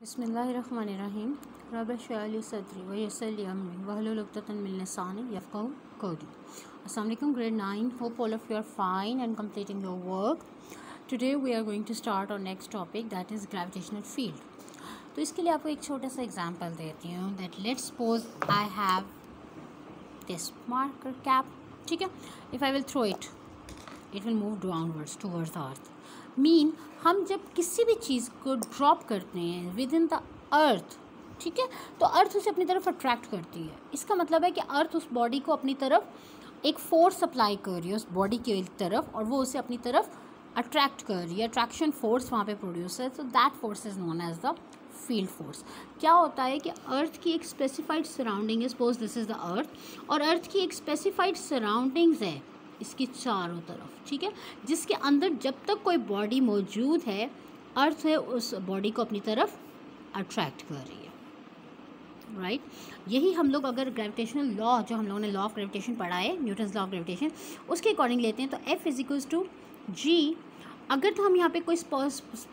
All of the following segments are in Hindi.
बिस्मिल्लाहिर्रहमानिर्रहीम रब इश्रह ली सदरी व यस्सिर ली अमरी वहलुल उक़दतन मिन लिसानी यफ़क़हू क़ौली। अस्सलाम वालेकुम grade 9, hope all of you are fine and completing your work. Today we are going to start our next topic, that is gravitational field. तो इसके लिए आपको एक छोटा सा एग्जांपल देती हूँ that let's suppose I have this marker cap, ठीक है. If I will throw it, it will move downwards towards the earth. Mean हम जब किसी भी चीज़ को ड्रॉप करते हैं विद इन द अर्थ, ठीक है, तो अर्थ उसे अपनी तरफ अट्रैक्ट करती है. इसका मतलब है कि अर्थ उस बॉडी को अपनी तरफ एक फोर्स अप्लाई कर रही है उस बॉडी की तरफ और वो उसे अपनी तरफ अट्रैक्ट कर रही है. अट्रैक्शन फोर्स वहाँ पे प्रोड्यूस है, तो that force is known as the field force. क्या होता है कि अर्थ की एक स्पेसिफाइड सराउंडिंग है, suppose this is the earth, और अर्थ की एक स्पेसिफाइड सराउंडिंग्स है इसकी चारों तरफ, ठीक है, जिसके अंदर जब तक कोई बॉडी मौजूद है अर्थ है उस बॉडी को अपनी तरफ अट्रैक्ट कर रही है. राइट यही हम लोग अगर ग्रेविटेशनल लॉ जो हम लोगों ने लॉ ऑफ ग्रेविटेशन पढ़ा है, न्यूटन्स लॉ ऑफ ग्रेविटेशन, उसके अकॉर्डिंग लेते हैं तो F इज टू जी. अगर तो हम यहाँ पे कोई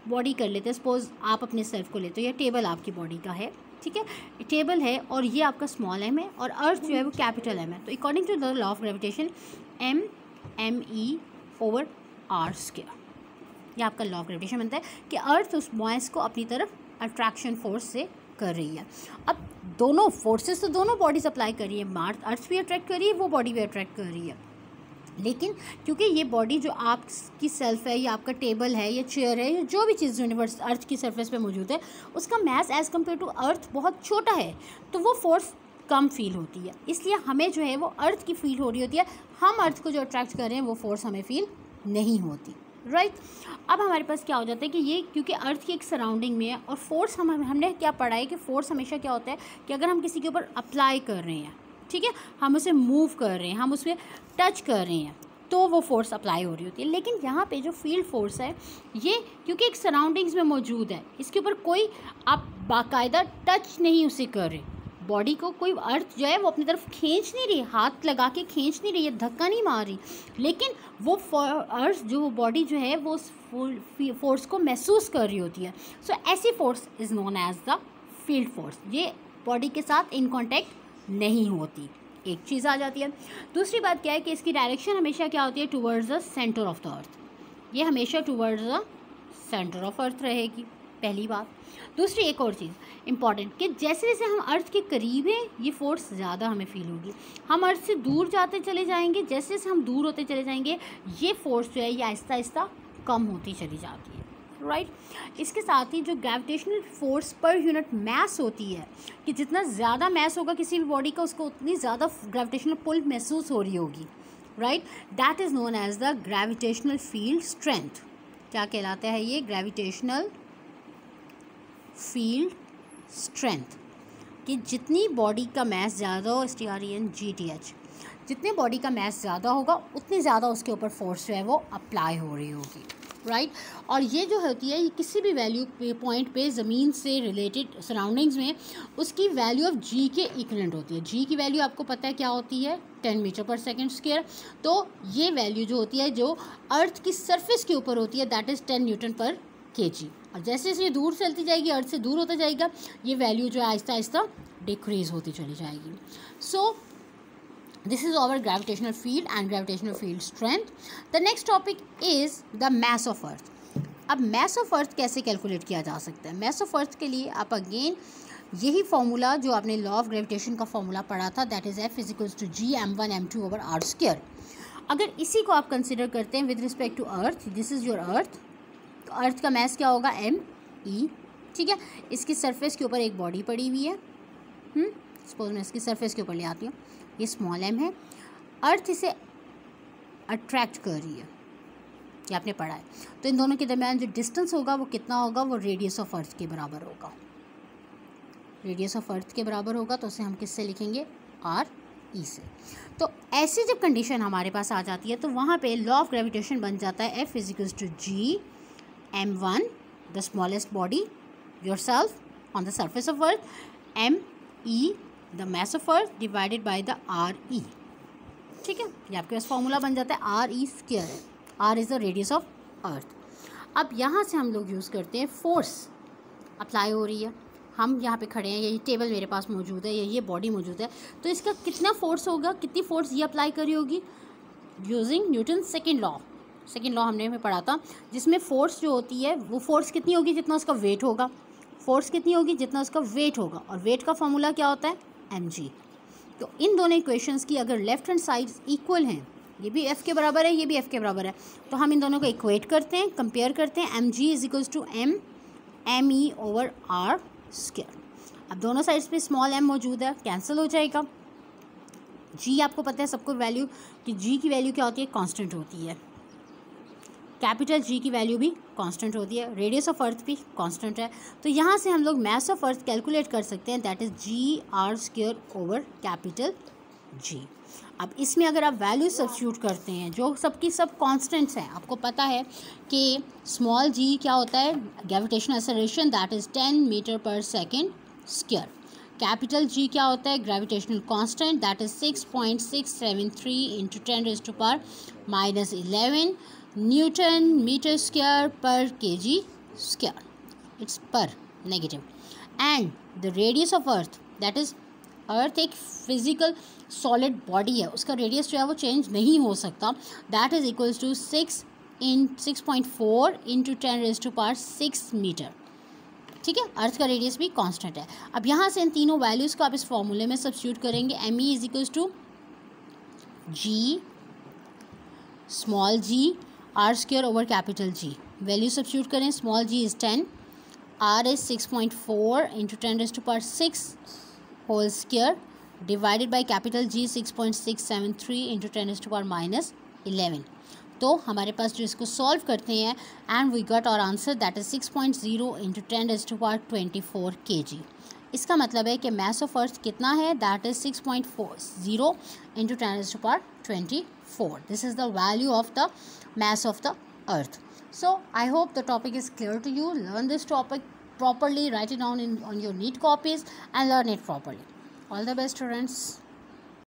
बॉडी कर लेते हैं, सपोज आप अपने सेल्फ को लेते हो, या टेबल आपकी बॉडी का है, ठीक है, टेबल है और ये आपका स्मॉल एम है और अर्थ जो है वो कैपिटल एम है. तो according to the law of gravitation m/r², ये आपका लॉ ऑफ ग्रेविटेशन बनता है कि अर्थ उस मास को अपनी तरफ अट्रैक्शन फोर्स से कर रही है. अब दोनों फोर्सेस तो दोनों बॉडीज अप्लाई कर रही है, अर्थ भी अट्रैक्ट कर रही है, वो बॉडी भी अट्रैक्ट कर रही है. लेकिन क्योंकि ये बॉडी जो आपकी सेल्फ है या आपका टेबल है या चेयर है या जो भी चीज़ यूनिवर्स अर्थ की सरफेस पे मौजूद है उसका मास एज़ कम्पेयर टू अर्थ बहुत छोटा है, तो वो फोर्स कम फील होती है. इसलिए हमें जो है वो अर्थ की फील हो रही होती है, हम अर्थ को जो अट्रैक्ट कर रहे हैं वो फोर्स हमें फील नहीं होती. राइट अब हमारे पास क्या हो जाता है कि ये क्योंकि अर्थ की एक सराउंडिंग में है और फोर्स हमने क्या पढ़ा है कि फोर्स हमेशा क्या होता है कि अगर हम किसी के ऊपर अप्लाई कर रहे हैं, ठीक है, हम उसे मूव कर रहे हैं, हम उसमें टच कर रहे हैं, तो वो फोर्स अप्लाई हो रही होती है. लेकिन यहाँ पे जो फील्ड फोर्स है ये क्योंकि एक सराउंडिंग्स में मौजूद है, इसके ऊपर कोई आप बाकायदा टच नहीं उसे कर रहे, बॉडी को कोई अर्थ जो है वो अपनी तरफ खींच नहीं रही, हाथ लगा के खींच नहीं रही है, धक्का नहीं मार रही, लेकिन वो अर्थ जो वो बॉडी जो है वो उस फोर्स को महसूस कर रही होती है. सो ऐसी force is known as the field force. ये बॉडी के साथ इन कॉन्टैक्ट नहीं होती. एक चीज़ आ जाती है. दूसरी बात क्या है कि इसकी डायरेक्शन हमेशा क्या होती है, towards the centre of the earth. ये हमेशा towards the centre of earth रहेगी, पहली बात. दूसरी एक और चीज़ इंपॉर्टेंट कि जैसे जैसे हम अर्थ के करीब हैं ये फोर्स ज़्यादा हमें फील होगी, हम अर्थ से दूर जाते चले जाएंगे, जैसे जैसे हम दूर होते चले जाएंगे ये फोर्स जो है ये आहिस्ता आहिस्ता कम होती चली जाती है. राइट इसके साथ ही जो gravitational force per unit mass होती है कि जितना ज़्यादा मास होगा किसी भी बॉडी का उसको उतनी ज़्यादा ग्रेविटेशनल पुल महसूस हो रही होगी. Right that is known as the gravitational field strength. क्या कहलाता है ये, ग्रेविटेशनल फील्ड स्ट्रेंथ. कि जितनी बॉडी का मास ज़्यादा हो, STRENGTH, जितने बॉडी का मास ज़्यादा होगा उतनी ज़्यादा उसके ऊपर फोर्स जो है वो अप्लाई हो रही होगी. राइट और ये जो होती है ये किसी भी वैल्यू पॉइंट पे ज़मीन से रिलेटेड सराउंडिंग्स में उसकी वैल्यू ऑफ G के इक्विवेलेंट होती है. G की वैल्यू आपको पता है क्या होती है, 10 मीटर/सेकंड². तो ये वैल्यू जो होती है जो अर्थ की सरफेस के ऊपर होती है दैट इज़ 10 Newton/kg. और जैसे जैसे दूर चलती जाएगी अर्थ से दूर होता जाएगा ये वैल्यू जो है आहिस्ता आहिस्ता डिक्रीज़ होती चली जाएगी. सो this is our gravitational field and gravitational field strength. The next topic is the mass of earth. अब mass of earth कैसे कैलकुलेट किया जा सकता है. mass of earth के लिए आप अगेन यही फार्मूला जो आपने लॉ ऑफ ग्रेविटेशन का फार्मूला पढ़ा था that is F is to G m1m2/r². अगर इसी को आप कंसिडर करते हैं with respect to earth, this is your earth, तो अर्थ का मास क्या होगा m/e. ठीक है, इसकी सरफेस के ऊपर एक बॉडी पड़ी हुई है, सपोज मैं इसकी सरफेस के ऊपर ले आती हूँ, ये स्मॉल m है, अर्थ इसे अट्रैक्ट कर रही है, ये आपने पढ़ा है. तो इन दोनों के दरमियान जो डिस्टेंस होगा वो कितना होगा, वो रेडियस ऑफ अर्थ के बराबर होगा. रेडियस ऑफ अर्थ के बराबर होगा तो उसे हम किससे लिखेंगे, RE से. तो ऐसी जब कंडीशन हमारे पास आ जाती है तो वहाँ पे लॉ ऑफ ग्रेविटेशन बन जाता है F to G m1 the smallest body yourself on the surface of earth, m/e the mass of earth divided by the RE. ठीक है, ये आपके पास फॉर्मूला बन जाता है RE². R is the radius of अर्थ. अब यहाँ से हम लोग यूज़ करते हैं फोर्स अप्लाई हो रही है, हम यहाँ पे खड़े हैं, ये टेबल मेरे पास मौजूद है, ये बॉडी मौजूद है, तो इसका कितना फोर्स होगा, कितनी फोर्स ये अप्लाई करी होगी यूजिंग न्यूटन सेकेंड लॉ हमने में पढ़ा था, जिसमें फोर्स जो होती है वो फोर्स कितनी होगी जितना उसका वेट होगा, फोर्स कितनी होगी जितना उसका वेट होगा, और वेट का फॉर्मूला क्या होता है mg। तो इन दोनों इक्वेशंस की अगर लेफ्ट हैंड साइड इक्वल हैं, ये भी f के बराबर है, ये भी f के बराबर है, तो हम इन दोनों को इक्वेट करते हैं, कंपेयर करते हैं, mg is equals to m e over r square. अब दोनों साइड्स पे स्मॉल m मौजूद है, कैंसिल हो जाएगा। g आपको पता है सबको वैल्यू कि g की वैल्यू क्या होती है, कांस्टेंट होती है, कैपिटल G की वैल्यू भी कांस्टेंट होती है, रेडियस ऑफ अर्थ भी कांस्टेंट है, तो यहाँ से हम लोग मास ऑफ अर्थ कैलकुलेट कर सकते हैं, that is g r square over capital G। अब इसमें अगर आप वैल्यू सब्स्टिट्यूट करते हैं जो सबकी सब कांस्टेंट्स हैं, आपको पता है कि स्मॉल g क्या होता है, gravitational acceleration that is 10 metre per second square, capital G क्या होता है, gravitational constant that is 6.673 into 10⁻⁻11 newton metre square per kg square, it's per negative, and the radius of earth that is, earth एक फिजिकल सॉलिड बॉडी है, उसका रेडियस जो है वो चेंज नहीं हो सकता, that is equals to 6.4 into 10⁻6 metre, ठीक है। अर्थ का रेडियस भी कांस्टेंट है। अब यहाँ से इन तीनों वैल्यूज़ को आप इस फॉर्मूले में सब्स्टिट्यूट करेंगे, M E is equals to G small G R square over capital G, value substitute करें, small G is 10, R is 6.4 into 10⁻6 whole square divided by capital G 6.673 into 10⁻11। तो हमारे पास जो इसको सॉल्व करते हैं and we got our answer that is 6.0 into 10⁻24 kg। इसका मतलब है कि मास ऑफ अर्थ कितना है, that is 6.40 into 10⁻24। This is the value of the mass of the earth. So I hope the topic is clear to you. Learn this topic properly, write it down on your neat copies and learn it properly. All the best, students.